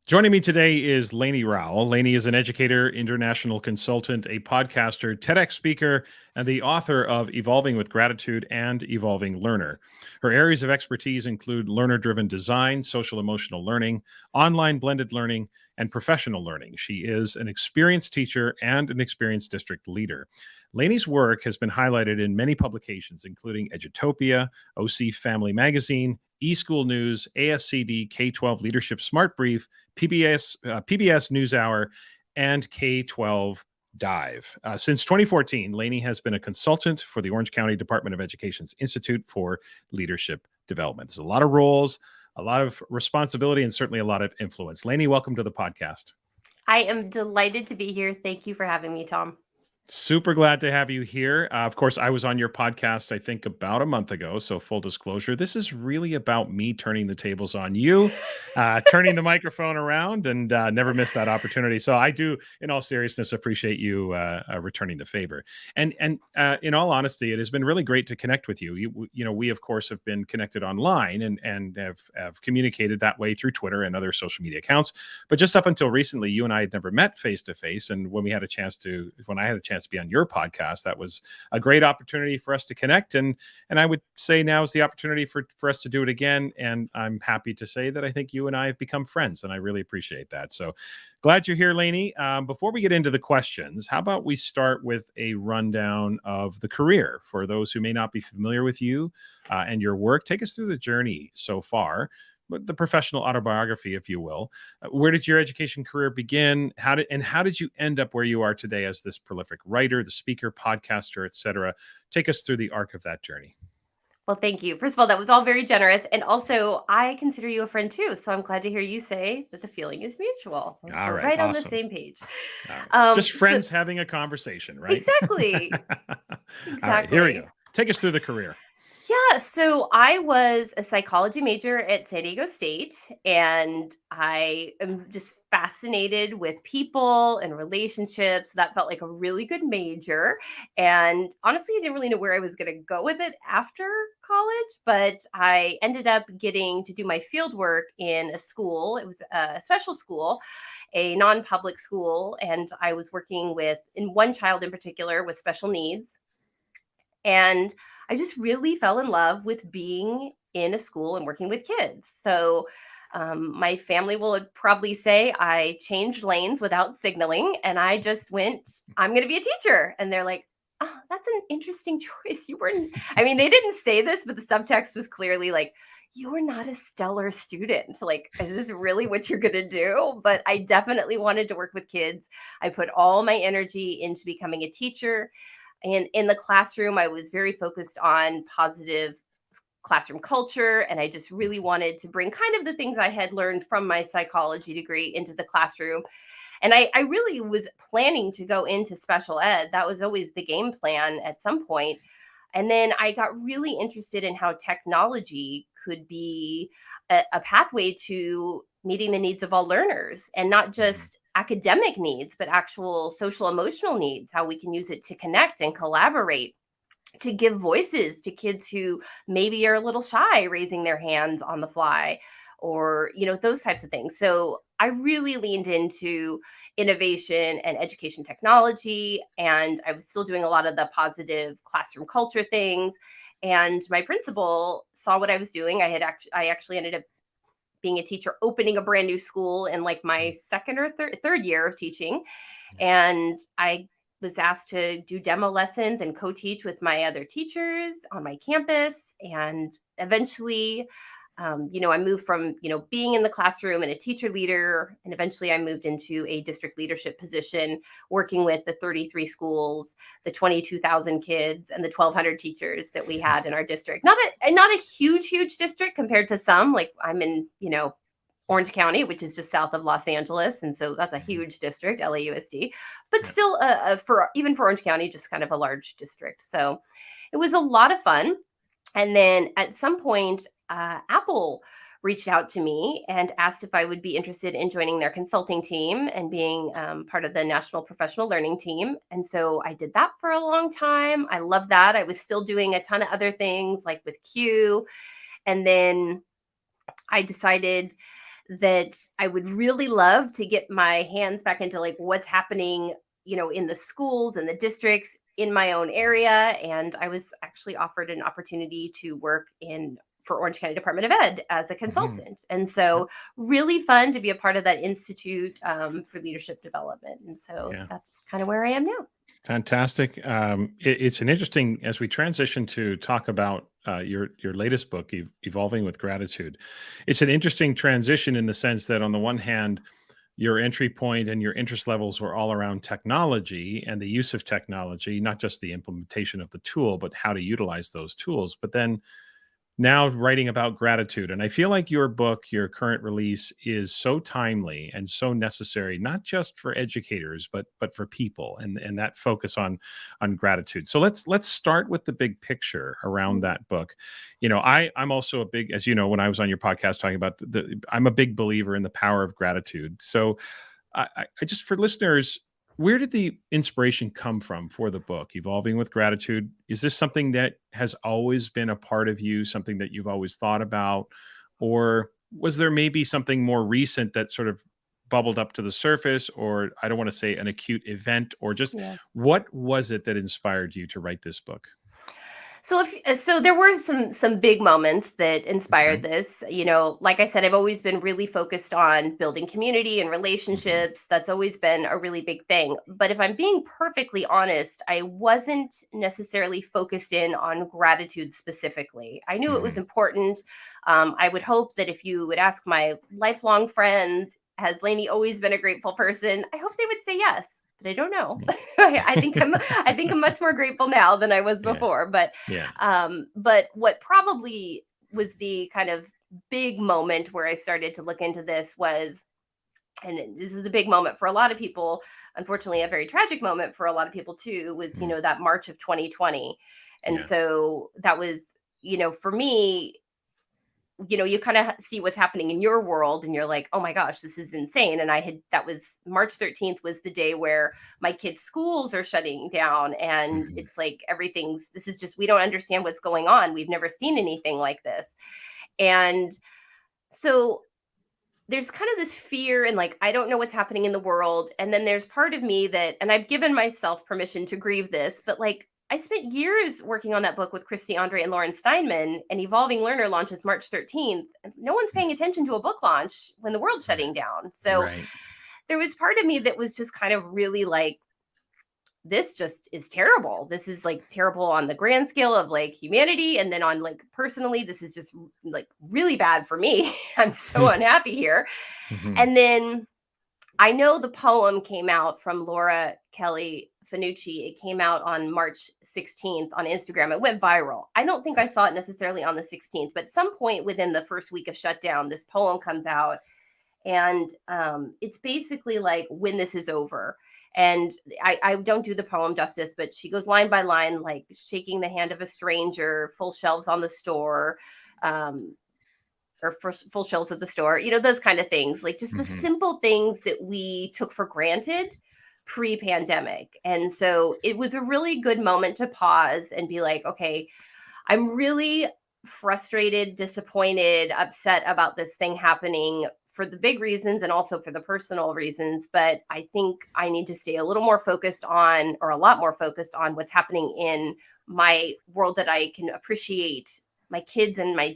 Joining me today is Lainie Rowell. Lainie is an educator, international consultant, a podcaster, TEDx speaker, and the author of Evolving with Gratitude and Evolving Learner. Her areas of expertise include learner-driven design, social emotional learning, online blended learning, and professional learning. She is an experienced teacher and an experienced district leader. Lainie's work has been highlighted in many publications, including Edutopia, OC Family Magazine, eSchool News, ASCD K-12 Leadership Smart Brief, PBS NewsHour, and K-12 Dive. Since 2014, Lainie has been a consultant for the Orange County Department of Education's Institute for Leadership Development. There's a lot of roles, a lot of responsibility, and certainly a lot of influence. Lainie, welcome to the podcast. I am delighted to be here. Thank you for having me, Tom. Super glad to have you here. Of course, I was on your podcast, I think, about a month ago. So, full disclosure, this is really about me turning the tables on you, turning the microphone around, and never miss that opportunity. So, I do, in all seriousness, appreciate you returning the favor. And in all honesty, it has been really great to connect with you. We of course have been connected online and have communicated that way through Twitter and other social media accounts. But just up until recently, you and I had never met face to face. And when I had a chance to be on your podcast, that was a great opportunity for us to connect. And I would say now is the opportunity for us to do it again. And I'm happy to say that I think you and I have become friends, and I really appreciate that. So glad you're here, Lainie. Before we get into the questions, how about we start with a rundown of the career for those who may not be familiar with you and your work. Take us through the journey so far, the professional autobiography, if you will. Where did your education career begin? How did you end up where you are today as this prolific writer, the speaker, podcaster, etc.? Take us through the arc of that journey. Well, thank you. First of all, that was all very generous. And also, I consider you a friend too. So I'm glad to hear you say that the feeling is mutual. All We're right, right on the awesome. same page. All right. Just friends So, having a conversation, right? exactly. All right, here we go. Exactly. Take us through the career. Yeah, so I was a psychology major at San Diego State, and I am just fascinated with people and relationships. That felt like a really good major. And honestly, I didn't really know where I was going to go with it after college, but I ended up getting to do my field work in a school. It was a special school, a non public school, and I was working with in one child in particular with special needs. And I just really fell in love with being in a school and working with kids. So my family will probably say I changed lanes without signaling, and I just went, I'm going to be a teacher. And they're like, oh, that's an interesting choice. You weren't, I mean, they didn't say this, but the subtext was clearly like, you were not a stellar student. Like, is this really what you're going to do? But I definitely wanted to work with kids. I put all my energy into becoming a teacher. And in the classroom, I was very focused on positive classroom culture. And I just really wanted to bring kind of the things I had learned from my psychology degree into the classroom. And I really was planning to go into special ed. That was always the game plan at some point. And then I got really interested in how technology could be a pathway to meeting the needs of all learners, and not just academic needs, but actual social emotional needs, how we can use it to connect and collaborate, to give voices to kids who maybe are a little shy raising their hands on the fly, or those types of things. So I really leaned into innovation and education technology, and I was still doing a lot of the positive classroom culture things. And my principal saw what I was doing. I actually ended up being a teacher, opening a brand new school in like my second or third year of teaching. And I was asked to do demo lessons and co-teach with my other teachers on my campus. And eventually, I moved from, being in the classroom and a teacher leader. And eventually I moved into a district leadership position, working with the 33 schools, the 22,000 kids, and the 1,200 teachers that we had in our district. Not a huge district compared to some, like I'm in, Orange County, which is just south of Los Angeles. And so that's a huge district, LAUSD, but still for Orange County, just kind of a large district. So it was a lot of fun. And then at some point, Apple reached out to me and asked if I would be interested in joining their consulting team and being part of the National Professional Learning team. And so I did that for a long time. I loved that. I was still doing a ton of other things like with Q. And then I decided that I would really love to get my hands back into like what's happening, in the schools and the districts in my own area. And I was actually offered an opportunity to work in for Orange County Department of Ed as a Mhm. consultant. And so really fun to be a part of that Institute for Leadership Development. And so Yeah. that's kind of where I am now. Fantastic. It's an interesting as we transition to talk about your latest book, Evolving with Gratitude. It's an interesting transition in the sense that on the one hand, your entry point and your interest levels were all around technology and the use of technology, not just the implementation of the tool, but how to utilize those tools. But then now writing about gratitude, and I feel like your book, your current release, is so timely and so necessary, not just for educators but for people, and that focus on gratitude. So let's start with the big picture around Mhm. that book. I'm also a big, as you know, when I was on your podcast talking about I'm a big believer in the power of gratitude. So I just, for listeners, where did the inspiration come from for the book, Evolving with Gratitude? Is this something that has always been a part of you, something that you've always thought about? Or was there maybe something more recent that sort of bubbled up to the surface? Or I don't want to say an acute event, or just Yeah. what was it that inspired you to write this book? So there were some big moments that inspired Okay. this. Like I said, I've always been really focused on building community and Hmm. relationships. That's always been a really big thing. But if I'm being perfectly honest, I wasn't necessarily focused in on gratitude specifically. I knew it was Hmm. important. I would hope that if you would ask my lifelong friends, has Lainey always been a grateful person? I hope they would say yes, but I don't know. Yeah. I think I'm much more grateful now than I was Yeah. before. Yeah. But what probably was the kind of big moment where I started to look into this was, and this is a big moment for a lot of people, unfortunately, a very tragic moment for a lot of people too, was, Mm. that March of 2020. And Yeah. so that was, for me, you kind of see what's happening in your world and you're like, oh my gosh, this is insane. And that was March 13th was the day where my kids' schools are shutting down. And Hmm. it's like this is just, we don't understand what's going on. We've never seen anything like this. And so there's kind of this fear and like, I don't know what's happening in the world. And then there's part of me that, and I've given myself permission to grieve this, but like, I spent years working on that book with Christy Andre and Lauren Steinman, and Evolving Learner launches March 13th. No one's paying attention to a book launch when the world's Yeah. shutting down. So Right. there was part of me that was just kind of really like, this just is terrible. This is like terrible on the grand scale of like humanity. And then on like personally, this is just like really bad for me. I'm so unhappy here. Hmm. And then I know the poem came out from Laura Kelly Fanucci. It came out on March 16th on Instagram. It went viral. I don't think I saw it necessarily on the 16th, but some point within the first week of shutdown, this poem comes out. And it's basically like, when this is over. And I don't do the poem justice, but she goes line by line, like shaking the hand of a stranger, full shelves on the store. Um, or full shelves at the store, those kind of things, like just the Hmm. simple things that we took for granted pre-pandemic. And so it was a really good moment to pause and be like, okay, I'm really frustrated, disappointed, upset about this thing happening for the big reasons and also for the personal reasons. But I think I need to stay a little more focused on, or a lot more focused on, what's happening in my world that I can appreciate. My kids and my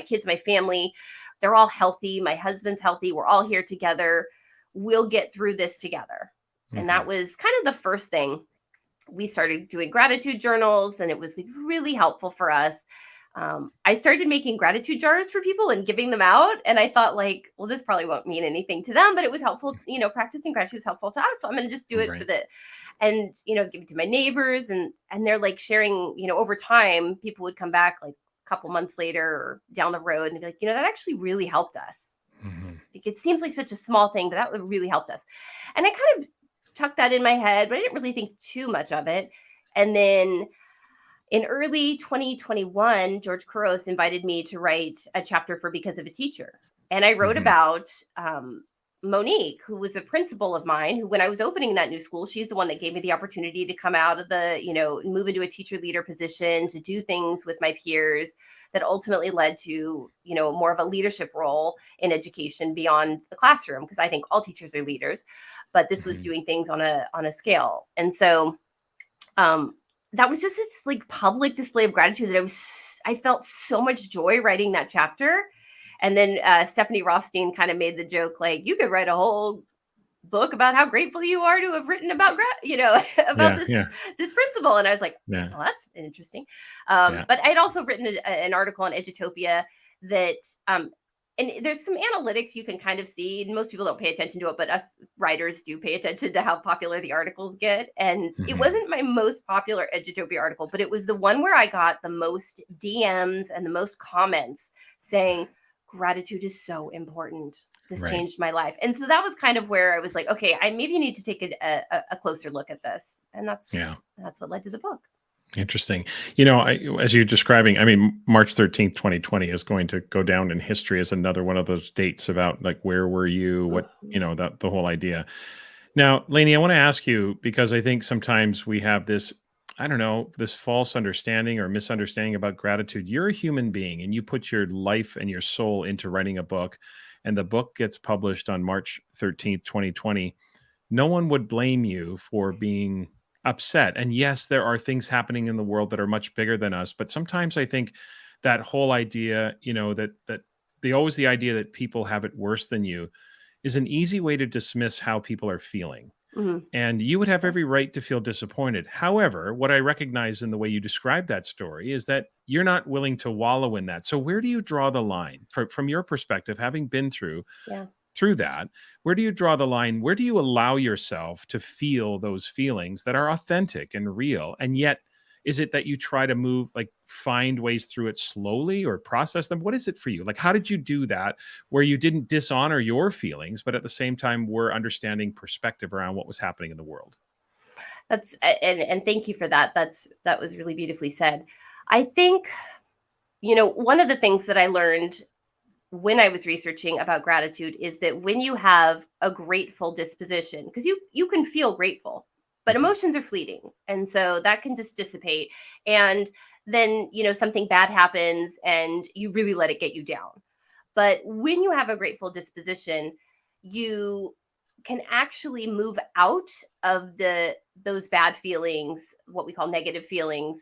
kids, my family, they're all healthy. My husband's healthy. We're all here together. We'll get through this together. And Hmm. that was kind of the first thing. We started doing gratitude journals, and it was really helpful for us. I started making gratitude jars for people and giving them out. And I thought, like, well, this probably won't mean anything to them, but it was helpful. Practicing gratitude was helpful to us. So I'm going to just do it for Right. and, give it to my neighbors. And they're like sharing, over time, people would come back like a couple months later or down the road and be like, that actually really helped us. Hmm. Like, it seems like such a small thing, but that really helped us. And I kind of tucked that in my head, but I didn't really think too much of it. And then in early 2021, George Couros invited me to write a chapter for Because of a Teacher. And I wrote Hmm. about Monique, who was a principal of mine, who, when I was opening that new school, she's the one that gave me the opportunity to come out of the, move into a teacher leader position, to do things with my peers that ultimately led to, more of a leadership role in education beyond the classroom. Because I think all teachers are leaders, but this was doing things on a scale. And so that was just this like public display of gratitude that I felt so much joy writing that chapter. And then Stephanie Rothstein kind of made the joke, like, you could write a whole book about how grateful you are to have written about about this principle. And I was like, well, that's interesting. But I'd also written an article on Edutopia that and there's some analytics you can kind of see, and most people don't pay attention to it, but us writers do pay attention to how popular the articles get. And it wasn't my most popular Edutopia article, but it was the one where I got the most DMs and the most comments saying, gratitude is so important. This changed my life. And so that was kind of where I was like, okay, I maybe need to take a closer look at this. And that's what led to the book. Interesting. As you're describing, March 13th, 2020 is going to go down in history as another one of those dates about like, where were you? What, the whole idea. Now, Lainie, I want to ask you, because I think sometimes we have this, this false understanding or misunderstanding about gratitude. You're a human being and you put your life and your soul into writing a book, and the book gets published on March 13th, 2020. No one would blame you for being upset. And yes, there are things happening in the world that are much bigger than us. But sometimes I think that whole idea, that the idea that people have it worse than you is an easy way to dismiss how people are feeling. And you would have every right to feel disappointed. However, what I recognize in the way you describe that story is that you're not willing to wallow in that. So where do you draw the line from your perspective, having been through that? Where do you draw the line? Where do you allow yourself to feel those feelings that are authentic and real? And yet, is it that you try to find ways through it slowly or process them? What is it for you? Like, how did you do that where you didn't dishonor your feelings, but at the same time were understanding perspective around what was happening in the world? That's and thank you for that. That was really beautifully said. I think, one of the things that I learned when I was researching about gratitude is that when you have a grateful disposition, because you can feel grateful, but emotions are fleeting. And so that can just dissipate. And then, something bad happens and you really let it get you down. But when you have a grateful disposition, you can actually move out of those bad feelings, what we call negative feelings,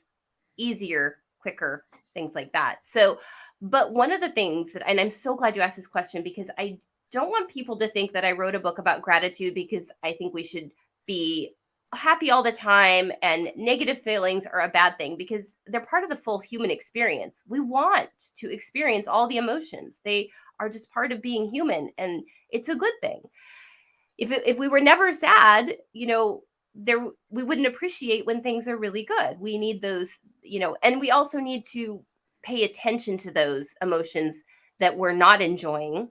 easier, quicker, things like that. So, but one of the things and I'm so glad you asked this question, because I don't want people to think that I wrote a book about gratitude because I think we should be happy all the time and negative feelings are a bad thing, because they're part of the full human experience. We want to experience all the emotions. They are just part of being human, and it's a good thing. If we were never sad, we wouldn't appreciate when things are really good. We need those, and we also need to pay attention to those emotions that we're not enjoying.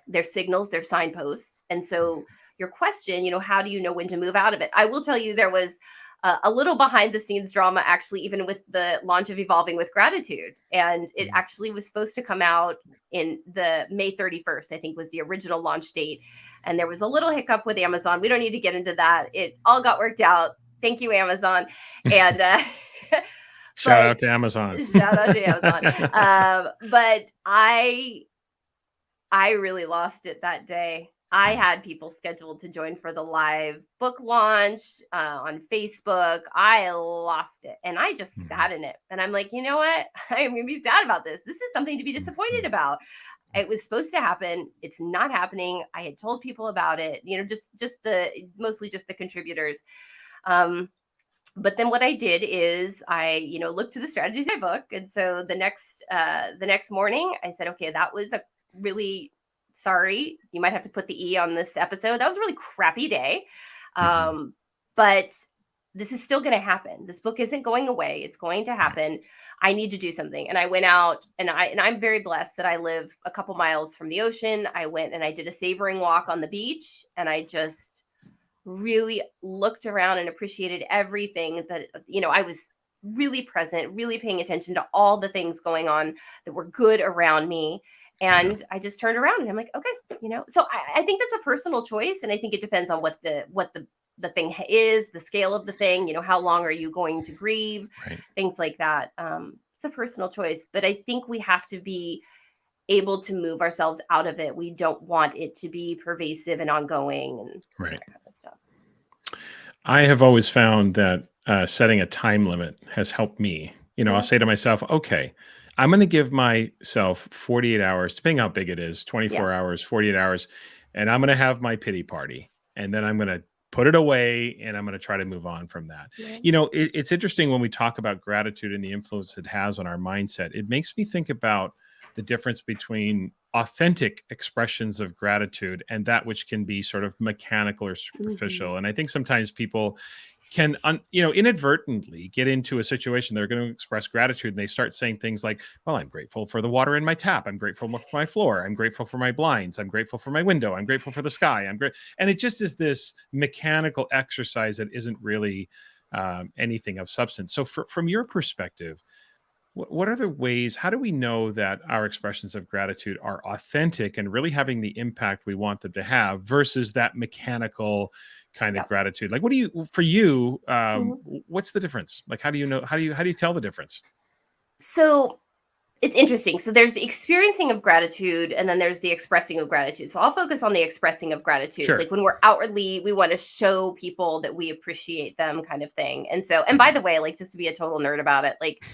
They're signals, they're signposts. And so your question, how do you know when to move out of it? I will tell you, there was a little behind the scenes drama, actually, even with the launch of Evolving with Gratitude. And it actually was supposed to come out in the May 31st, I think was the original launch date. And there was a little hiccup with Amazon. We don't need to get into that. It all got worked out. Thank you, Amazon. And shout out to Amazon. Shout out to Amazon. But I really lost it that day. I had people scheduled to join for the live book launch on Facebook. I lost it, and I just sat in it. And I'm like, you know what? I'm going to be sad about this. This is something to be disappointed about. It was supposed to happen. It's not happening. I had told people about it, mostly just the contributors. But then what I did is I, looked to the strategies of my book. And so the next morning I said, okay, that was a really, sorry, you might have to put the E on this episode. That was a really crappy day. But this is still going to happen. This book isn't going away. It's going to happen. I need to do something. And I went out, and I'm very blessed that I live a couple miles from the ocean. I went and I did a savoring walk on the beach, and I just really looked around and appreciated everything that, I was really present, really paying attention to all the things going on that were good around me. And I just turned around and I'm like, okay, so I think that's a personal choice. And I think it depends on what the thing is, the scale of the thing, how long are you going to grieve, Right. things like that. It's a personal choice, but I think we have to be able to move ourselves out of it. We don't want it to be pervasive and ongoing and Right. that kind of stuff. I have always found that setting a time limit has helped me. I'll Yeah. say to myself, okay, I'm going to give myself 48 hours, depending how big it is, 24 Yeah. hours, 48 hours, and I'm going to have my pity party. And then I'm going to put it away and I'm going to try to move on from that. Yeah. It's interesting when we talk about gratitude and the influence it has on our mindset. It makes me think about the difference between authentic expressions of gratitude and that which can be sort of mechanical or superficial. Mm-hmm. And I think sometimes people can inadvertently get into a situation they're going to express gratitude and they start saying things like, well, I'm grateful for the water in my tap, I'm grateful for my floor, I'm grateful for my blinds, I'm grateful for my window, I'm grateful for the sky, I'm great. And it just is this mechanical exercise that isn't really anything of substance. So from your perspective, what are the ways, how do we know that our expressions of gratitude are authentic and really having the impact we want them to have versus that mechanical kind of Yeah. gratitude? Like, what do you, for you, Mm-hmm. what's the difference? Like, how do you know, how do you tell the difference? So it's interesting. So there's the experiencing of gratitude and then there's the expressing of gratitude. So I'll focus on the expressing of gratitude. Sure. Like when we're outwardly, we want to show people that we appreciate them kind of thing. And so, and by Mhm. the way, like just to be a total nerd about it, like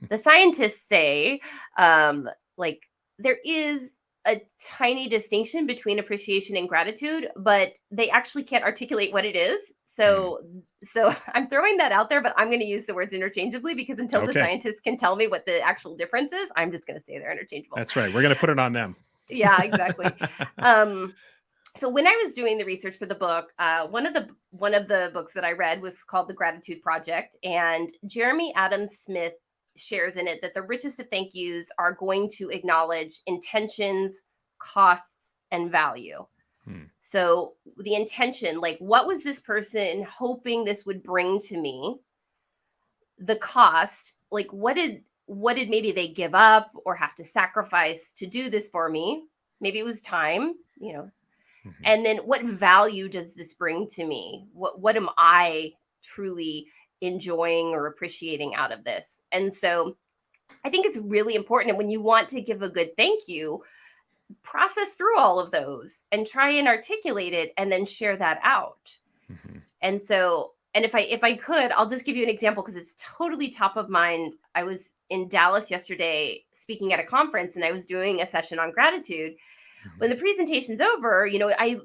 the scientists say, like there is a tiny distinction between appreciation and gratitude, but they actually can't articulate what it is. Mm. So I'm throwing that out there, but I'm going to use the words interchangeably because until the Okay. scientists can tell me what the actual difference is, I'm just going to say they're interchangeable. That's right. We're going to put it on them. Yeah, exactly. Um, so when I was doing the research for the book, one of the books that I read was called The Gratitude Project, and Jeremy Adams Smith shares in it that the richest of thank yous are going to acknowledge intentions, costs, and value. Hmm. So the intention, like what was this person hoping this would bring to me? The cost, like what did maybe they give up or have to sacrifice to do this for me? Maybe it was time. Mhm. And then what value does this bring to me? What am I truly enjoying or appreciating out of this? And so I think it's really important. And when you want to give a good thank you, process through all of those and try and articulate it and then share that out. Mhm. And so, and if I could, I'll just give you an example because it's totally top of mind. I was in Dallas yesterday speaking at a conference and I was doing a session on gratitude. When Mhm. the presentation's over,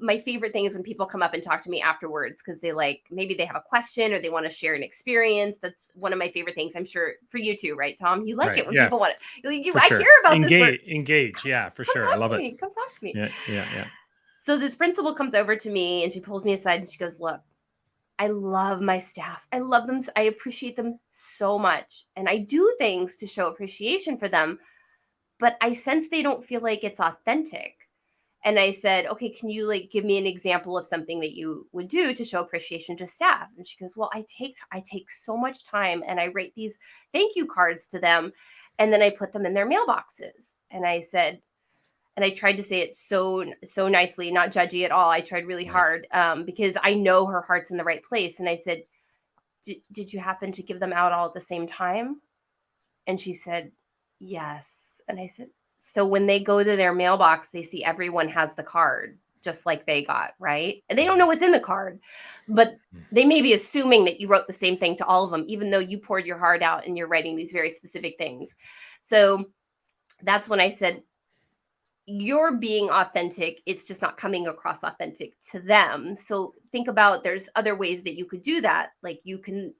my favorite thing is when people come up and talk to me afterwards because maybe they have a question or they want to share an experience. That's one of my favorite things. I'm sure for you too, right, Tom? You like Right. it when Yeah. people want to. For I sure. care about this work. Engage. Yeah, for Come sure. I talk love to it. me. Come talk to me. Yeah. Yeah. Yeah. So this principal comes over to me and she pulls me aside and she goes, "Look, I love my staff. I love them. I appreciate them so much. And I do things to show appreciation for them, but I sense they don't feel like it's authentic." And I said, "Okay, can you like give me an example of something that you would do to show appreciation to staff?" And she goes, "Well, I take so much time and I write these thank you cards to them and then I put them in their mailboxes." And I said, and I tried to say it so nicely, not judgy at all. I tried really Right. hard because I know her heart's in the right place. And I said, did you happen to give them out all at the same time?" And she said, "Yes." And I said, "So when they go to their mailbox, they see everyone has the card just like they got, right? And they don't know Mhm. what's in the card, but Mhm. they may be assuming that you wrote the same thing to all of them, even though you poured your heart out and you're writing these very specific things." So that's when I said, "You're being authentic, it's just not coming across authentic to them." So think about, there's other ways that you could do that. Like you can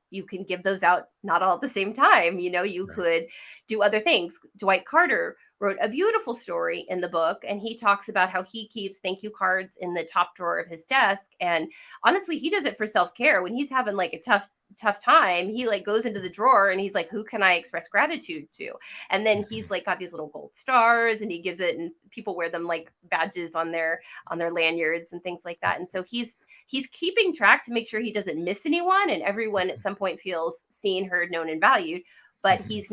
give those out not all at the same time. You Right. could do other things. Dwight Carter wrote a beautiful story in the book and he talks about how he keeps thank you cards in the top drawer of his desk, and honestly he does it for self-care. When he's having like a tough time, he like goes into the drawer and he's like, who can I express gratitude to? And then he's Mhm. like got these little gold stars and he gives it, and people wear them like badges on their lanyards and things like that. And so he's keeping track to make sure he doesn't miss anyone and everyone at some point feels seen, heard, known, and valued. But Mhm. he's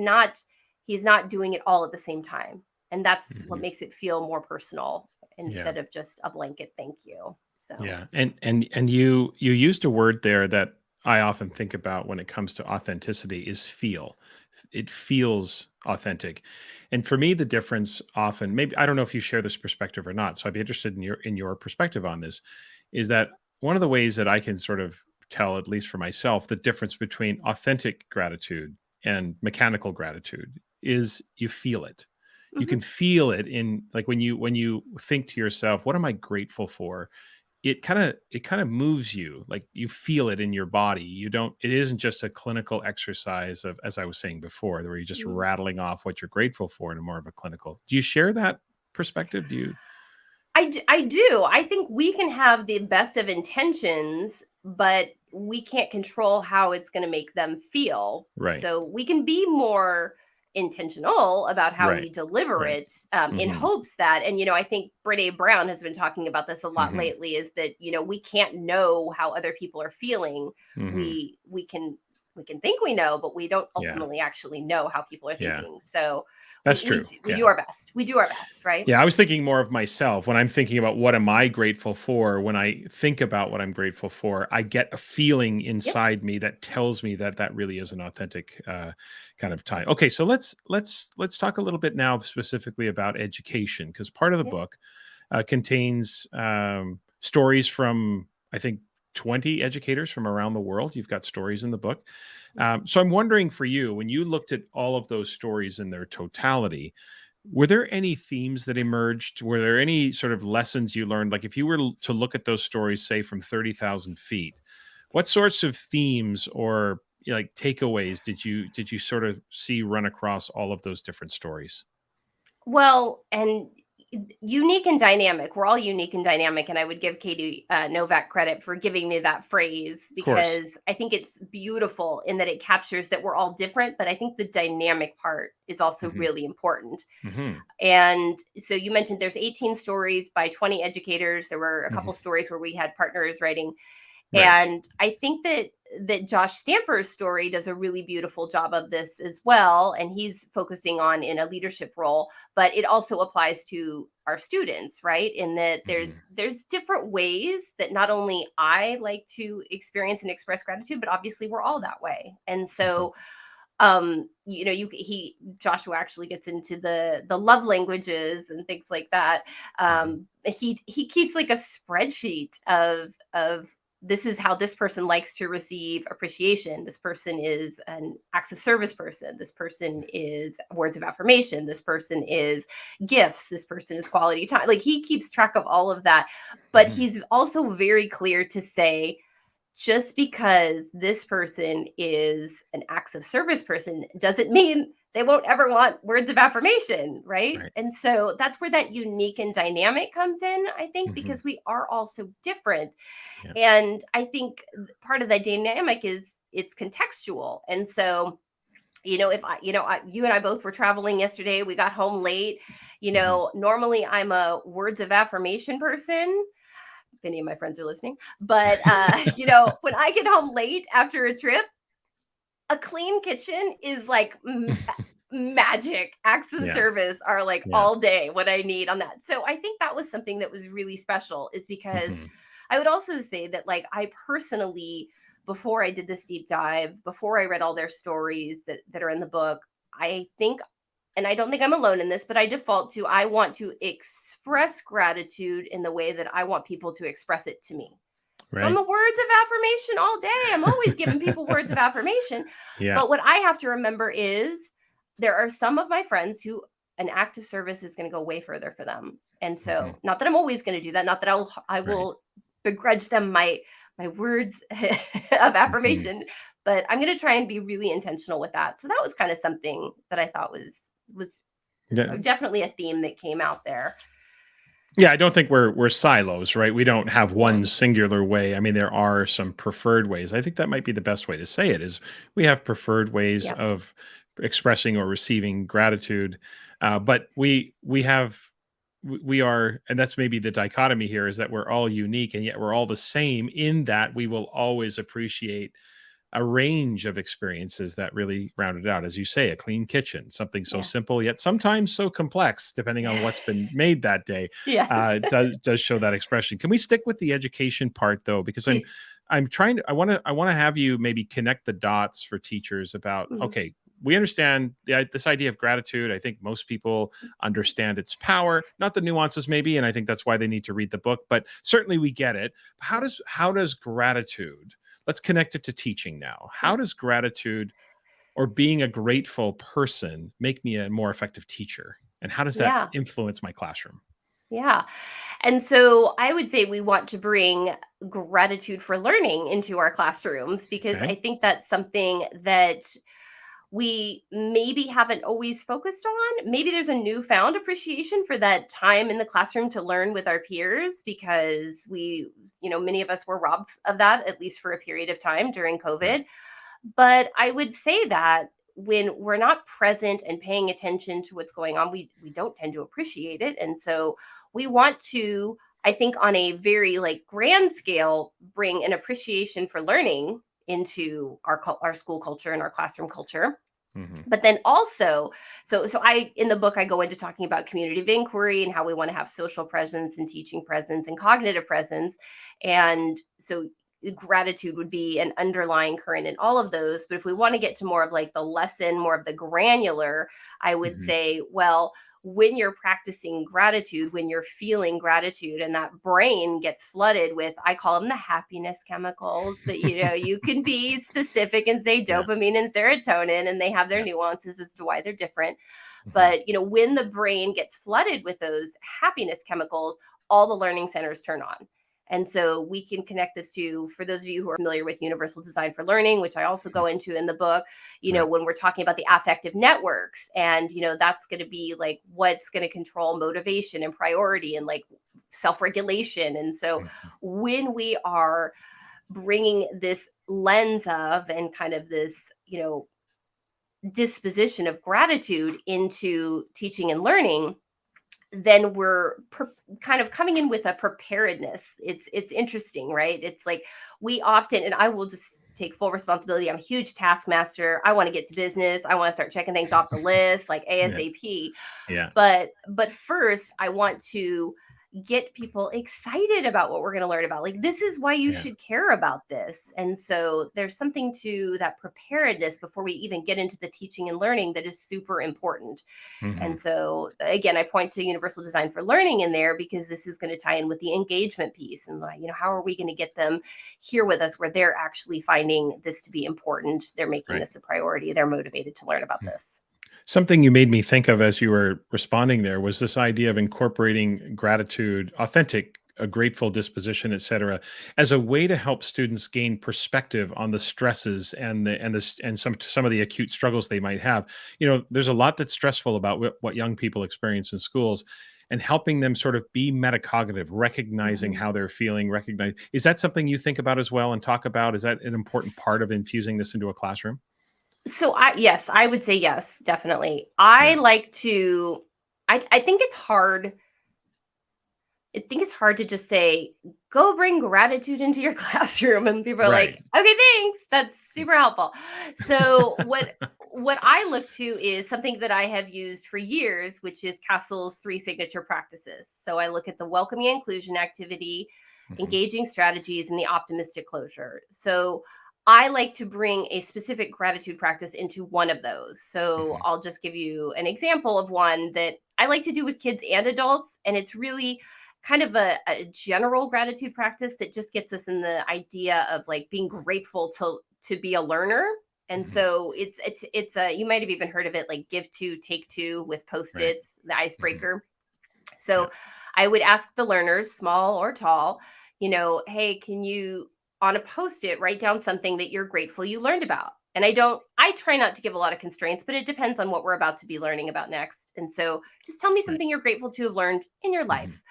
not doing it all at the same time. And that's what Mhm. makes it feel more personal Yeah. instead of just a blanket thank you. So, Yeah. And you used a word there that I often think about when it comes to authenticity is feel. It feels authentic. And for me, the difference often, maybe I don't know if you share this perspective or not. So I'd be interested in your perspective on this, is that one of the ways that I can sort of tell, at least for myself, the difference between authentic gratitude and mechanical gratitude is you feel it. You mhm, can feel it in, like, when you think to yourself, what am I grateful for? It kind of moves you, like you feel it in your body. You don't It isn't just a clinical exercise of, as I was saying before, where you're just mhm. rattling off what you're grateful for in a more of a clinical. Do you share that perspective? Do you? I do. I think we can have the best of intentions, but we can't control how it's going to make them feel. Right. So we can be more intentional about how Right. we deliver Right. it, in Mhm. hopes that, and I think Brene Brown has been talking about this a lot Mhm. lately, is that we can't know how other people are feeling. Mhm. We can think we know, but we don't Yeah. ultimately actually know how people are Yeah. thinking. So we That's we true. do, we do Yeah. our best. We do our best, right? Yeah, I was thinking more of myself when I'm thinking about what am I grateful for. When I think about what I'm grateful for, I get a feeling Yep. inside me that tells me that that really is an authentic kind of time. Okay, so let's talk a little bit now specifically about education, because part of the Yep. book contains stories from, I think, 20 educators from around the world. You've got stories in the book. So I'm wondering, for you, when you looked at all of those stories in their totality, were there any themes that emerged? Were there any sort of lessons you learned? Like, if you were to look at those stories, say from 30,000 feet, what sorts of themes or, like, takeaways did you sort of see run across all of those different stories? Well, and unique and dynamic. We're all unique and dynamic. And I would give Katie Novak credit for giving me that phrase, Of course. because I think it's beautiful in that it captures that we're all different. But I think the dynamic part is also Hmm. really important. Hmm. And so you mentioned there's 18 stories by 20 educators. There were a couple Hmm. stories where we had partners writing. Right. And I think that Josh Stamper's story does a really beautiful job of this as well, and he's focusing on in a leadership role, but it also applies to our students, right? In that Hmm. there's different ways that not only I like to experience and express gratitude, but obviously we're all that way. And Hmm. so you he Joshua actually gets into the love languages and things like that. Hmm. He keeps like a spreadsheet of this is how this person likes to receive appreciation. This person is an acts of service person. This person is words of affirmation. This person is gifts. This person is quality time. Like, he keeps track of all of that, but Hmm. he's also very clear to say, just because this person is an acts of service person doesn't mean they won't ever want words of affirmation, right? Right. And so that's where that unique and dynamic comes in, I think, Hmm. because we are all so different. Yeah. And I think part of the dynamic is it's contextual. And so, if you and I both were traveling yesterday, we got home late. Hmm. Normally I'm a words of affirmation person, if any of my friends are listening. But when I get home late after a trip, a clean kitchen is like magic. Acts of Yeah. service are like Yeah. all day what I need on that. So I think that was something that was really special, is because Hmm. I would also say that, like, I personally, before I did this deep dive, before I read all their stories that are in the book, I think, and I don't think I'm alone in this, but I default to, I want to express gratitude in the way that I want people to express it to me. So I'm Right. a words of affirmation all day. I'm always giving people words of affirmation. Yeah. But what I have to remember is there are some of my friends who an act of service is going to go way further for them. And Hmm. so, not that I'm always going to do that, not that I Right. will begrudge them my words of Hmm. affirmation, but I'm going to try and be really intentional with that. So that was kind of something that I thought was Yeah. definitely a theme that came out there. Yeah, I don't think we're silos, right? We don't have Yeah. one singular way. I mean, there are some preferred ways. I think that might be the best way to say it, is we have preferred ways Yeah. of expressing or receiving gratitude. But we are, and that's maybe the dichotomy here, is that we're all unique and yet we're all the same, in that we will always appreciate a range of experiences that really rounded out. As you say, a clean kitchen, something so Yeah. simple, yet sometimes so complex, depending on what's been made that day, Yes. does show that expression. Can we stick with the education part though? Because Please. I'm trying to, I want to have you maybe connect the dots for teachers about, Mhm. okay, we understand this idea of gratitude. I think most people understand its power, not the nuances maybe, and I think that's why they need to read the book. But certainly we get it. How does gratitude? Let's connect it to teaching now. Yeah. How does gratitude or being a grateful person make me a more effective teacher? And how does that Yeah. influence my classroom? Yeah. And so I would say we want to bring gratitude for learning into our classrooms because Okay. I think that's something that we maybe haven't always focused on. Maybe there's a newfound appreciation for that time in the classroom to learn with our peers because many of us were robbed of that, at least for a period of time during Right. COVID. But I would say that when we're not present and paying attention to what's going on, we don't tend to appreciate it. And so we want to, I think, on a very like grand scale, bring an appreciation for learning into our school culture and our classroom culture. Hmm. But then also, so I in the book I go into talking about community of inquiry and how we want to have social presence and teaching presence and cognitive presence. And so gratitude would be an underlying current in all of those. But if we want to get to more of like the lesson, more of the granular, I would Hmm. say, well, when you're practicing gratitude, when you're feeling gratitude and that brain gets flooded with, I call them the happiness chemicals, but you can be specific and say Yeah. dopamine and serotonin, and they have their Yeah. nuances as to why they're different. Hmm. But when the brain gets flooded with those happiness chemicals, all the learning centers turn on. And so we can connect this to, for those of you who are familiar with universal design for learning, which I also go into in the book, Right. when we're talking about the affective networks, and that's going to be like what's going to control motivation and priority and like self-regulation. And so Mhm. when we are bringing this lens of and kind of this, disposition of gratitude into teaching and learning, then we're kind of coming in with a preparedness. It's interesting, right? It's like we often, and I will just take full responsibility. I'm a huge taskmaster. I want to get to business. I want to start checking things off the list like Yeah. ASAP. Yeah. But first, I want to get people excited about what we're going to learn about. Like, this is why you Yeah. should care about this. And so there's something to that preparedness before we even get into the teaching and learning that is super important. Hmm. And so again, I point to universal design for learning in there because this is going to tie in with the engagement piece and like, how are we going to get them here with us where they're actually finding this to be important? They're making Right. this a priority. They're motivated to learn about Mm. this. Something you made me think of as you were responding there was this idea of incorporating gratitude, authentic, a grateful disposition, et cetera, as a way to help students gain perspective on the stresses and some of the acute struggles they might have. There's a lot that's stressful about what young people experience in schools, and helping them sort of be metacognitive, recognizing Mhm. how they're feeling. Recognize, is that something you think about as well and talk about? Is that an important part of infusing this into a classroom? So yes, I would say yes, definitely. I Yeah. like to I think it's hard. I think it's hard to just say, go bring gratitude into your classroom. And people are Right. like, okay, thanks. That's super helpful. So what I look to is something that I have used for years, which is Castle's 3 signature practices. So I look at the welcoming inclusion activity, Mhm. engaging strategies, and the optimistic closure. So I like to bring a specific gratitude practice into one of those. So Mhm. I'll just give you an example of one that I like to do with kids and adults. And it's really kind of a general gratitude practice that just gets us in the idea of like being grateful to be a learner. And Mhm. so it's a, you might have even heard of it, like give two take two with Right. post-its, the Mhm. icebreaker. Yeah. So I would ask the learners, small or tall, hey, can you on a post-it write down something that you're grateful you learned about? And I try not to give a lot of constraints, but it depends on what we're about to be learning about next. And so just tell me Right. something you're grateful to have learned in your Mhm. life.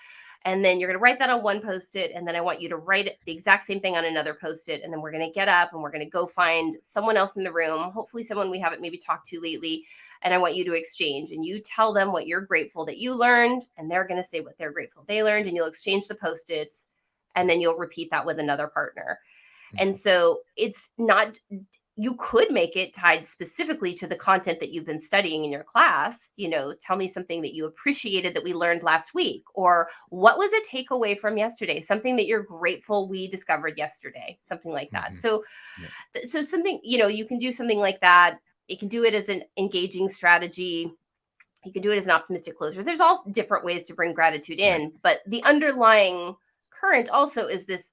And then you're going to write that on one post-it. And then I want you to write the exact same thing on another post-it. And then we're going to get up and we're going to go find someone else in the room, hopefully someone we haven't maybe talked to lately. And I want you to exchange and you tell them what you're grateful that you learned. And they're going to say what they're grateful they learned. And you'll exchange the post-its. And then you'll repeat that with another partner. And so it's not, you could make it tied specifically to the content that you've been studying in your class. Tell me something that you appreciated that we learned last week, or what was a takeaway from yesterday, something that you're grateful we discovered yesterday, something like that. So, so something, you can do something like that. You can do it as an engaging strategy. You can do it as an optimistic closure. There's all different ways to bring gratitude in, but the underlying current also is this: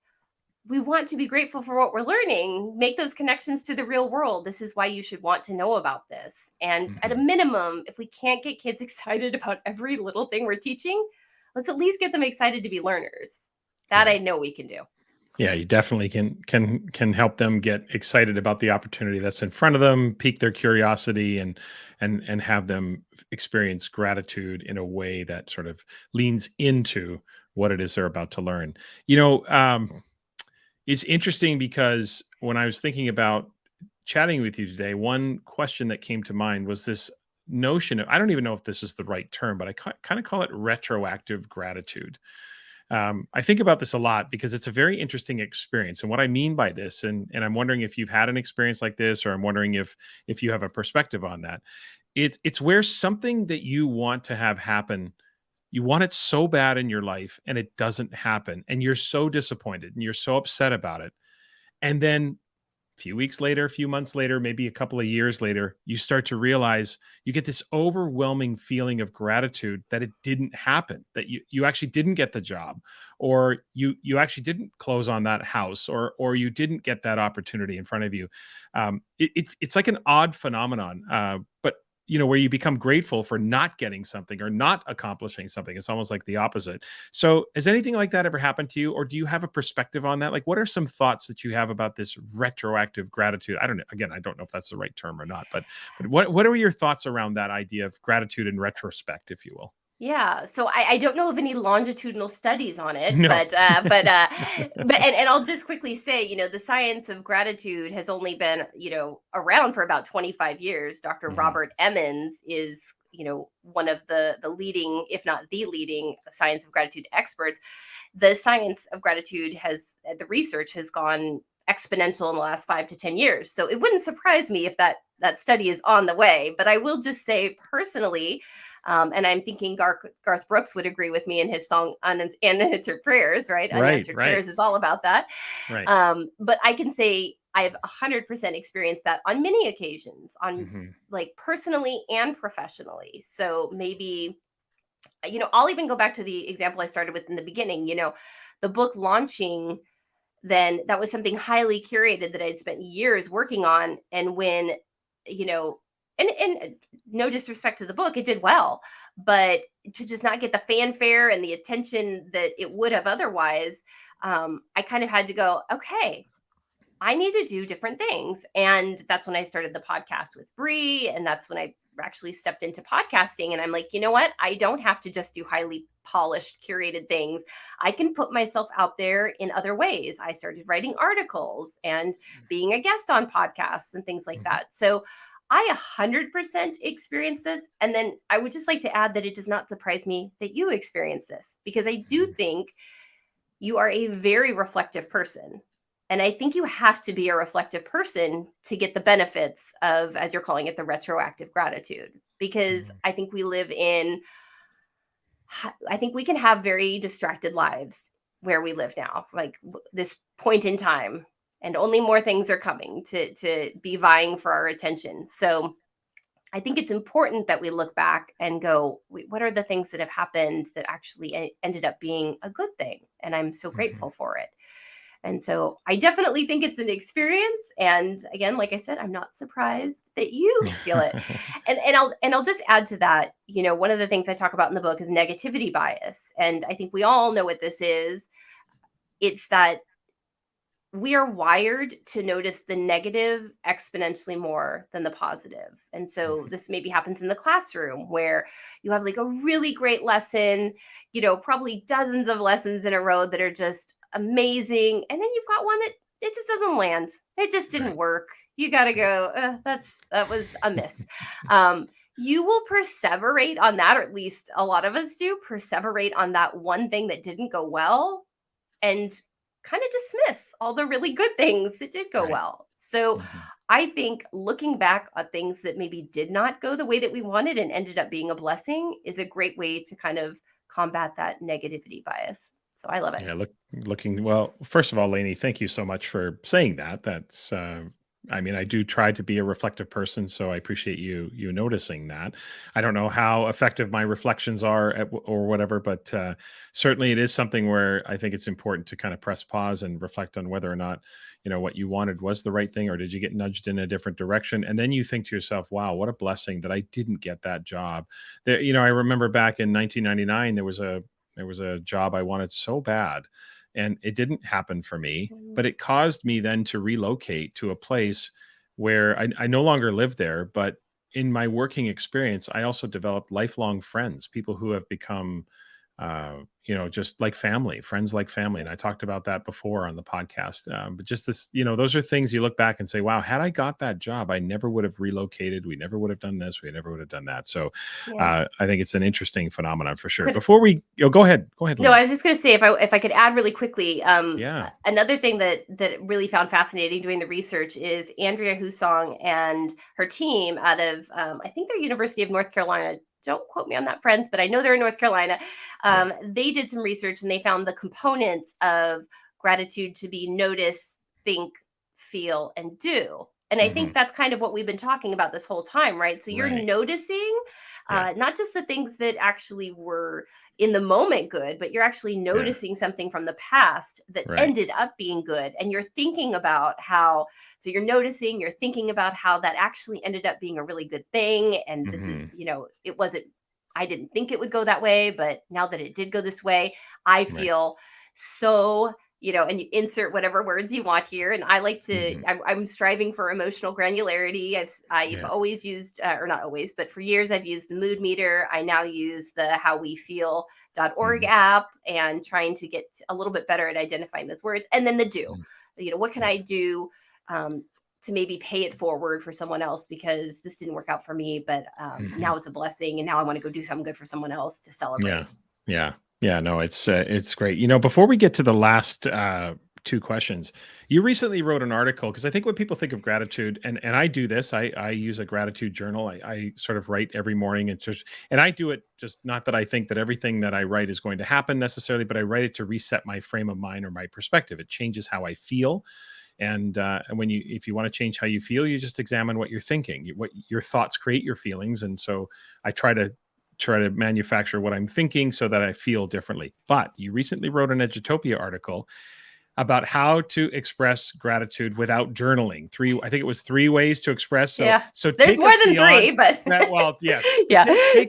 we want to be grateful for what we're learning, make those connections to the real world. This is why you should want to know about this. And at a minimum, if we can't get kids excited about every little thing we're teaching, let's at least get them excited to be learners. That I know we can do. Yeah, you definitely can help them get excited about the opportunity that's in front of them, pique their curiosity, and have them experience gratitude in a way that sort of leans into what it is they're about to learn. It's interesting because when I was thinking about chatting with you today, one question that came to mind was this notion of, I don't even know if this is the right term, but I kind of call it retroactive gratitude. I think about this a lot because it's a very interesting experience. And what I mean by this, and I'm wondering if you've had an experience like this, or I'm wondering if you have a perspective on that. It's where something that you want to have happen, you want it so bad in your life and it doesn't happen. And you're so disappointed and you're so upset about it. And then few weeks later, a few months later, maybe a couple of years later, you start to realize, you get this overwhelming feeling of gratitude that it didn't happen, that you actually didn't get the job, or you actually didn't close on that house, or you didn't get that opportunity in front of you. It's like an odd phenomenon, but where you become grateful for not getting something or not accomplishing something. It's almost like the opposite. So has anything like that ever happened to you? Or do you have a perspective on that? Like, what are some thoughts that you have about this retroactive gratitude? I don't know. Again, I don't know if that's the right term or not, but what are your thoughts around that idea of gratitude in retrospect, if you will? Yeah, so I don't know of any longitudinal studies on it, No. and I'll just quickly say, the science of gratitude has only been, around for about 25 years. Dr. Robert Emmons is, one of the leading, if not the leading, science of gratitude experts. The science of gratitude the research has gone exponential in the last 5 to 10 years. So it wouldn't surprise me if that study is on the way. But I will just say personally, and I'm thinking Garth Brooks would agree with me in his song Unanswered Prayers, right? Unanswered Prayers is all about that. Right. But I can say I've 100% experienced that on many occasions, on like personally and professionally. So maybe, I'll even go back to the example I started with in the beginning, the book launching, then that was something highly curated that I'd spent years working on. And when, and no disrespect to the book, it did well, but to just not get the fanfare and the attention that it would have otherwise, I kind of had to go, okay, I need to do different things. And that's when I started the podcast with Bree. And that's when I actually stepped into podcasting. And I'm like, you know what? I don't have to just do highly polished, curated things. I can put myself out there in other ways. I started writing articles and being a guest on podcasts and things like that. So I 100% experience this. And then I would just like to add that it does not surprise me that you experience this, because I do think you are a very reflective person. And I think you have to be a reflective person to get the benefits of, as you're calling it, the retroactive gratitude. Because I think we can have very distracted lives where we live now, like this point in time, and only more things are coming to be vying for our attention. So I think it's important that we look back and go, what are the things that have happened that actually ended up being a good thing? And I'm so grateful for it. And so I definitely think it's an experience. And again, like I said, I'm not surprised that you feel it. And I'll just add to that, one of the things I talk about in the book is negativity bias. And I think we all know what this is. It's that we are wired to notice the negative exponentially more than the positive. And so this maybe happens in the classroom where you have like a really great lesson, probably dozens of lessons in a row that are just amazing. And then you've got one that it just doesn't land. It just didn't work. You got to go, that was a miss. You will perseverate on that, or at least a lot of us do perseverate on that one thing that didn't go well, and kind of dismiss all the really good things that did go Right. well. So Hmm. I think looking back on things that maybe did not go the way that we wanted and ended up being a blessing is a great way to kind of combat that negativity bias. So I love it. Yeah, looking well. First of all, Lainey, thank you so much for saying that. That's, I mean, I do try to be a reflective person, so I appreciate you noticing that. I don't know how effective my reflections are or whatever, but certainly it is something where I think it's important to kind of press pause and reflect on whether or not what you wanted was the right thing, or did you get nudged in a different direction? And then you think to yourself, "Wow, what a blessing that I didn't get that job." There, I remember back in 1999, there was a job I wanted so bad, and it didn't happen for me, Mm. but it caused me then to relocate to a place where I no longer live there. But in my working experience, I also developed lifelong friends, people who have become, just like family, friends like family. And I talked about that before on the podcast. But just this, those are things you look back and say, wow, had I got that job, I never would have relocated. We never would have done this. We never would have done that. So Yeah. I think it's an interesting phenomenon for sure. Could Before we go ahead, No, I Lainey. was just going to say if I could add really quickly, Yeah, another thing that really found fascinating doing the research is Andrea Husong and her team out of I think they're University of North Carolina. Don't quote me on that, friends, but I know they're in North Carolina. yeah. They did some research and they found the components of gratitude to be notice, think, feel, and do. And I Hmm. think that's kind of what we've been talking about this whole time, right? So you're Right. noticing Yeah, not just the things that actually were in the moment good, but you're actually yeah. noticing something from the past that Right. ended up being good. And you're thinking about how, so you're noticing, you're thinking about how that actually ended up being a really good thing. And this is, Hmm. it wasn't, I didn't think it would go that way, but now that it did go this way, I Right. feel so, and you insert whatever words you want here. And I like to, Hmm. I'm striving for emotional granularity. I've Yeah. always used, or not always, but for years I've used the mood meter. I now use the how we feel.org Hmm. app and trying to get a little bit better at identifying those words. And then the do, what can Yeah. I do um, to maybe pay it forward for someone else because this didn't work out for me, but Hmm. now it's a blessing and now I want to go do something good for someone else to Yeah. celebrate. Yeah. Yeah. No, it's great. Before we get to the last two questions, you recently wrote an article because I think when people think of gratitude, and I do this, I use a gratitude journal. I sort of write every morning, and I do it just not that I think that everything that I write is going to happen necessarily, but I write it to reset my frame of mind or my perspective. It changes how I feel. And when if you want to change how you feel, you just examine what you're thinking. What your thoughts create your feelings, and so I try to manufacture what I'm thinking so that I feel differently. But you recently wrote an Edutopia article about how to express gratitude without journaling. I think it was three ways to express. So Yeah, so there's take more us than beyond three, but that. Well, yes, but yeah.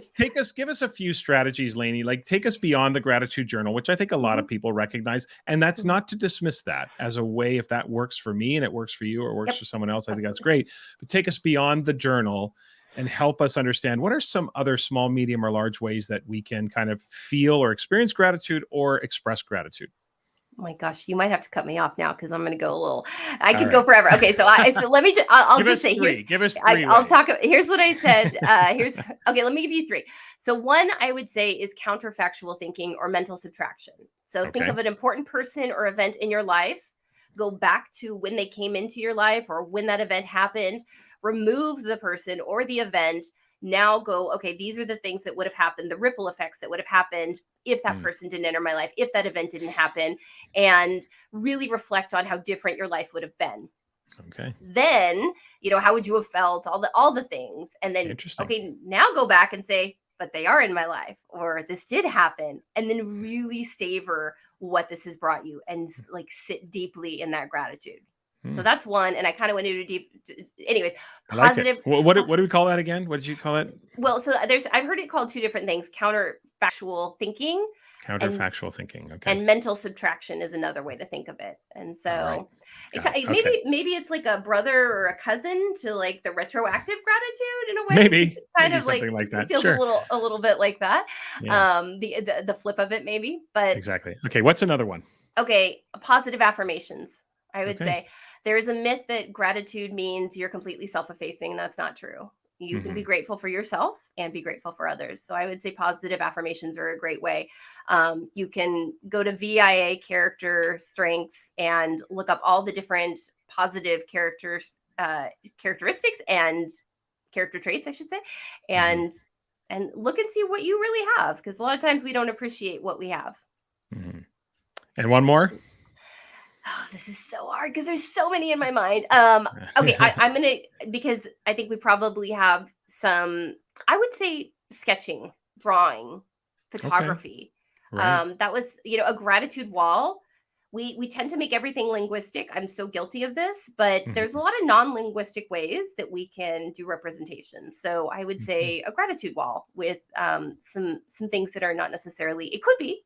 give us a few strategies, Lainey. Like take us beyond the gratitude journal, which I think a lot Mhm, of people recognize. And that's mhm. not to dismiss that as a way, if that works for me and it works for you or works Yep, for someone else, I think that's absolutely. great. But take us beyond the journal and help us understand what are some other small, medium, or large ways that we can kind of feel or experience gratitude or express gratitude. Oh my gosh, you might have to cut me off now because I'm going to go a little. I All could go right. forever. Okay, so let me just. I'll Give just us say here's. three. Give us three I'll ways. talk. Here's what I said. Here's okay. Let me give you three. So one I would say is counterfactual thinking or mental subtraction. So think Okay. of an important person or event in your life. Go back to when they came into your life or when that event happened. Remove the person or the event. Now go. Okay, these are the things that would have happened. The ripple effects that would have happened if that Mm, person didn't enter my life. If that event didn't happen, and really reflect on how different your life would have been. okay. Then, how would you have felt, all the things. And then, Interesting. okay, now go back and say, but they are in my life or this did happen. And then really savor what this has brought you and like sit deeply in that gratitude. So Mm, that's one. And I kind of went into deep, anyways, I like it. positive. What do we call that again? What did you call it? Well, so I've heard it called two different things: counterfactual thinking and Counterfactual thinking. Okay. and mental subtraction is another way to think of it. And All right. so Got it. Okay. maybe it's like a brother or a cousin to like the retroactive gratitude in a way. Maybe. It's kind Maybe of like something like it that. feels Sure. a little bit like that. Yeah. The flip of it maybe, but Exactly. Okay. What's another one? okay, positive affirmations. I would Okay. say there is a myth that gratitude means you're completely self-effacing, and that's not true. You can be grateful for yourself and be grateful for others. So I would say positive affirmations are a great way. You can go to VIA character strengths and look up all the different positive characteristics and character traits, I should say, and look and see what you really have, because a lot of times we don't appreciate what we have. And one more. Oh, this is so hard because there's so many in my mind. Okay, I'm gonna, because I think we probably have some, I would say sketching, drawing, photography. Right. That was, a gratitude wall. We tend to make everything linguistic. I'm so guilty of this, but there's a lot of non-linguistic ways that we can do representation. So I would say a gratitude wall with some things that are not necessarily. It could be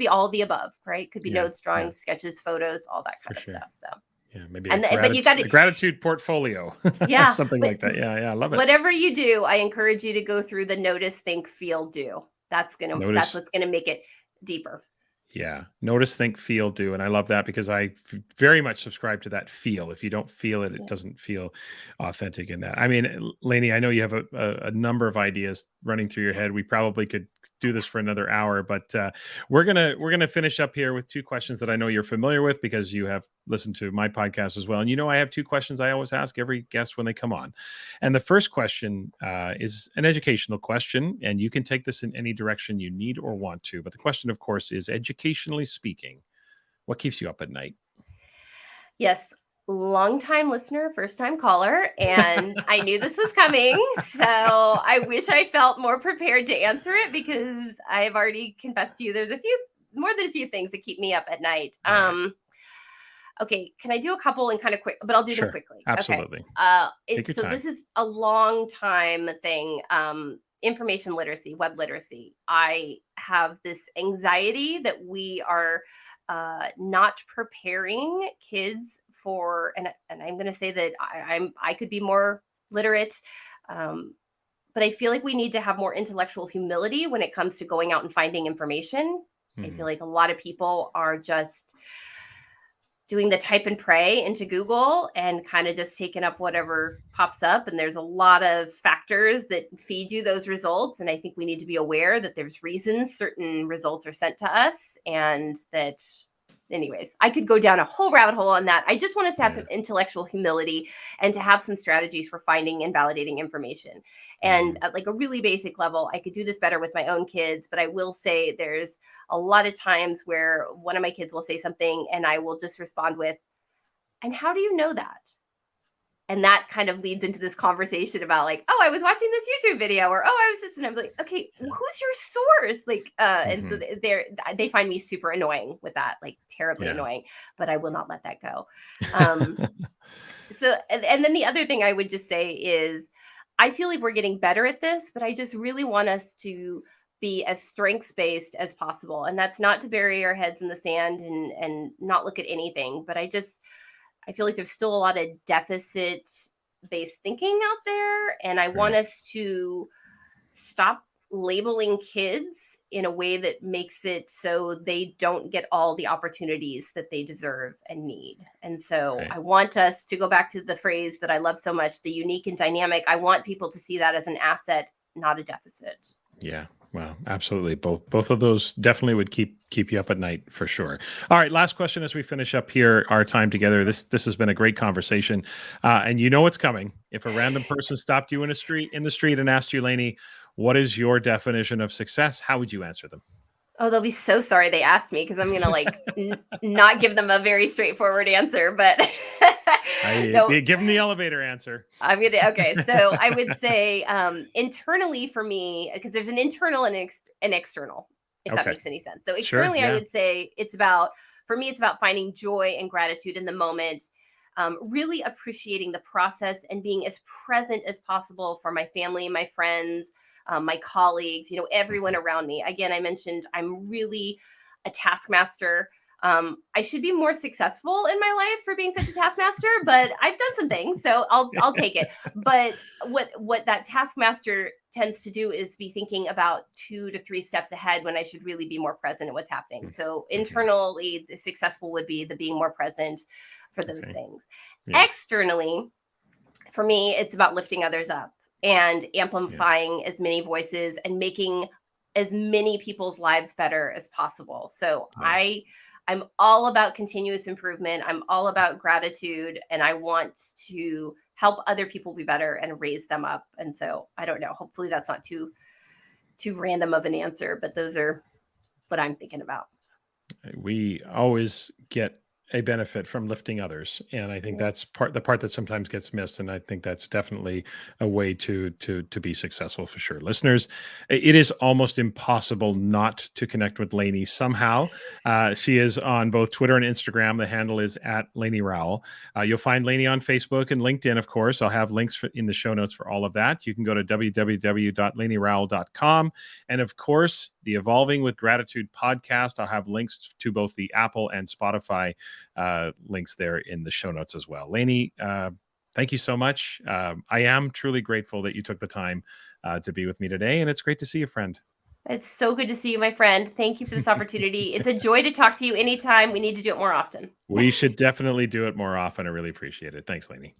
all of the above, right? Could be notes, drawings, sketches, photos, all that kind of stuff. So yeah, maybe but you got a gratitude portfolio. Yeah, something like that. Yeah, I love it. Whatever you do, I encourage you to go through the notice, think, feel, do. That's what's gonna make it deeper. Yeah. Notice, think, feel, do. And I love that because I very much subscribe to that feel. If you don't feel it, it doesn't feel authentic in that. I mean, Lainie, I know you have a number of ideas running through your head. We probably could do this for another hour, but we're gonna finish up here with two questions that I know you're familiar with because you have listened to my podcast as well. And I have two questions I always ask every guest when they come on. And the first question is an educational question, and you can take this in any direction you need or want to. But the question, of course, is educationally speaking, what keeps you up at night? Yes. Long-time listener, first-time caller, and I knew this was coming, so I wish I felt more prepared to answer it because I've already confessed to you there's more than a few things that keep me up at night. Right. Okay, can I do a couple and kind of quick, but I'll do them quickly. Absolutely. Okay. So this is a long time thing. Information literacy, web literacy. I have this anxiety that we are not preparing kids for, and I'm going to say that I could be more literate, but I feel like we need to have more intellectual humility when it comes to going out and finding information. I feel like a lot of people are just doing the type and pray into Google and kind of just taking up whatever pops up. And there's a lot of factors that feed you those results. And I think we need to be aware that there's reasons certain results are sent to us, and that, anyways, I could go down a whole rabbit hole on that. I just want us to have some intellectual humility and to have some strategies for finding and validating information. And at like a really basic level, I could do this better with my own kids, but I will say there's a lot of times where one of my kids will say something and I will just respond with, "And how do you know that?" And that kind of leads into this conversation about like, "Oh, I was watching this YouTube video," or "Oh, I was this," and I'm like, "Okay, who's your source?" Like, and so they find me super annoying with that, like terribly annoying, but I will not let that go. So, and then the other thing I would just say is, I feel like we're getting better at this, but I just really want us to be as strengths-based as possible. And that's not to bury our heads in the sand and not look at anything, but I feel like there's still a lot of deficit-based thinking out there. And I want us to stop labeling kids in a way that makes it so they don't get all the opportunities that they deserve and need. And so I want us to go back to the phrase that I love so much, the unique and dynamic. I want people to see that as an asset, not a deficit. Yeah. Wow, absolutely. Both of those definitely would keep you up at night for sure. All right, last question as we finish up here our time together. This has been a great conversation, and you know what's coming. If a random person stopped you in the street and asked you, Lainie, what is your definition of success? How would you answer them? Oh, they'll be so sorry they asked me, because I'm going to like not give them a very straightforward answer, but no. Give them the elevator answer. Okay. So I would say internally for me, because there's an internal and an external, if that makes any sense. So externally, I would say for me, it's about finding joy and gratitude in the moment, really appreciating the process and being as present as possible for my family, my friends, my colleagues, everyone around me. Again, I mentioned I'm really a taskmaster. I should be more successful in my life for being such a taskmaster, but I've done some things, so I'll take it. But what that taskmaster tends to do is be thinking about 2 to 3 steps ahead when I should really be more present in what's happening. So internally, the successful would be the being more present for those things. Externally, for me, it's about lifting others up. and amplifying as many voices and making as many people's lives better as possible. So I'm all about continuous improvement. I'm all about gratitude, and I want to help other people be better and raise them up. And so I don't know, hopefully that's not too random of an answer, but those are what I'm thinking about. We always get a benefit from lifting others, and I think that's the part that sometimes gets missed, and I think that's definitely a way to be successful for sure. Listeners, it is almost impossible not to connect with Lainie somehow. She is on both Twitter and Instagram. The handle is at Lainie Rowell. You'll find Lainie on Facebook and LinkedIn, of course. I'll have links in the show notes for all of that. You can go to www.lainieRowell.com, and of course, the Evolving with Gratitude podcast. I'll have links to both the Apple and Spotify links there in the show notes as well. Lainie, thank you so much. I am truly grateful that you took the time to be with me today, and it's great to see you, friend. It's so good to see you, my friend. Thank you for this opportunity. It's a joy to talk to you anytime. We need to do it more often. We should definitely do it more often. I really appreciate it. Thanks, Lainie.